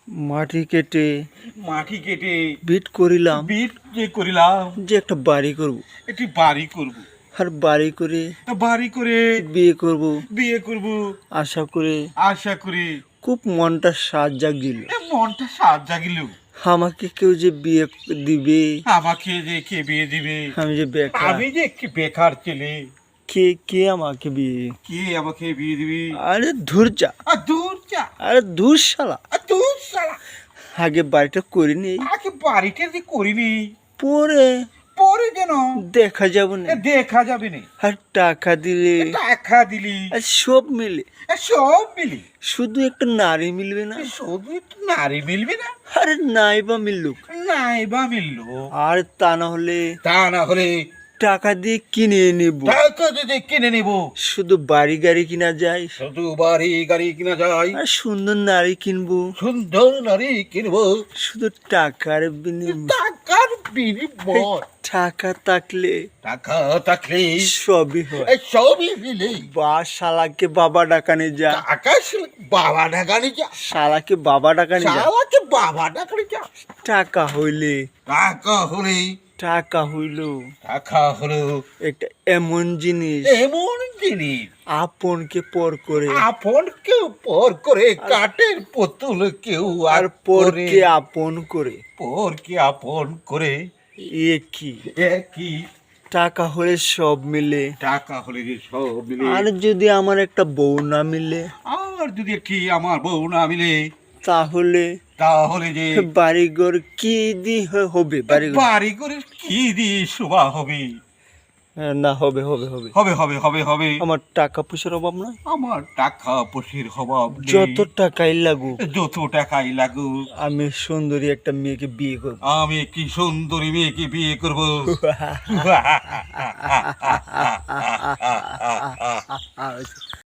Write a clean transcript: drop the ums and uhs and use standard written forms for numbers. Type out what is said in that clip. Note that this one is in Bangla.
মাটি কেটে মাটি কেটে বিট করিলাম বিট যে করিলাম, যে একটা বাড়ি করব, একটি বাড়ি করব। আর বাড়ি করে বাড়ি করে বিয়ে করব বিয়ে করব আশা করে আশা করি। খুব মনটা সাজ জাগিল। মনটা সাজ জাগিল, আমাকে কেউ যে বিয়ে দিবে, আমাকে যে কে বিয়ে দিবে। আমি যে বেকার, আমি যে একটি বেকার ছেলে, কে কে আমাকে বিয়ে? কে আমাকে বিয়ে দিবে? আরে ধুর যা, দূর যা, আরে ধুর শালা, দূর শালা। আগে বাড়িটা করে নেই, আগে বাড়িটা যে করিনি, পরে পরে যেন দেখা যাবে না। দেখা যাবে না। আর টাকা দিলে টাকা দিলি আর সব মিলে, সব মিলি, শুধু একটা নারী মিলবে না। শুধু একটু নারী মিলবে না? আরে নাই বা মিলুক, নাই বা মিললো। আর তা না হলে তা না হলে টাকা দিয়ে কিনে নেব। টাকা দিয়ে কিনে নেব। শুধু বাড়ি গাড়ি কিনা যায়, শুধু বাড়ি গাড়ি কিনা যায়, আর সুন্দর নারী কিনবো, সুন্দর নারী কিনবো। শুধু টাকার বিনিময়। টাকার বিনিময়, টাকা থাকলে টাকা থাকলে সবই হয়। সবই মিলে। বা শালাকে বাবা ডাকানে যা, টাকা বাবা ডাকানি যা, শালাকে বাবা ডাকানে যা। শালাকে বাবা ডাকানি যা। টাকা হইলে, টাকা হলে, টাকা হইল টাকা হলো একটা এমন জিনিস, এমন জিনিস, আপনকে পর করে আপন কেউ পর করে, কাঠের পুতুল কেউ আর আর পরকে আপন করে। পরকে আপন করে। এ কি একই টাকা হলে সব মিলে, টাকা হলে যে সব মিলে। আর যদি আমার একটা বউ না মিলে, আর যদি কি আমার বউ না মিলে, তাহলে তাহলে যে বাড়িঘর কি দি হবে? বাড়িঘর বাড়ি করে কি দিয়ে শোভা হবে? না, হবে হবে হবে। হবে হবে হবে হবে। আমার টাকা পয়সার অভাব নয়, আমার টাকা পয়সার অভাব নেই। যত টাকাই লাগুক যত টাকাই লাগুক, আমি সুন্দরী একটা মেয়েকে বিয়ে করব। আমি কি সুন্দরী মেয়েকে বিয়ে করবো।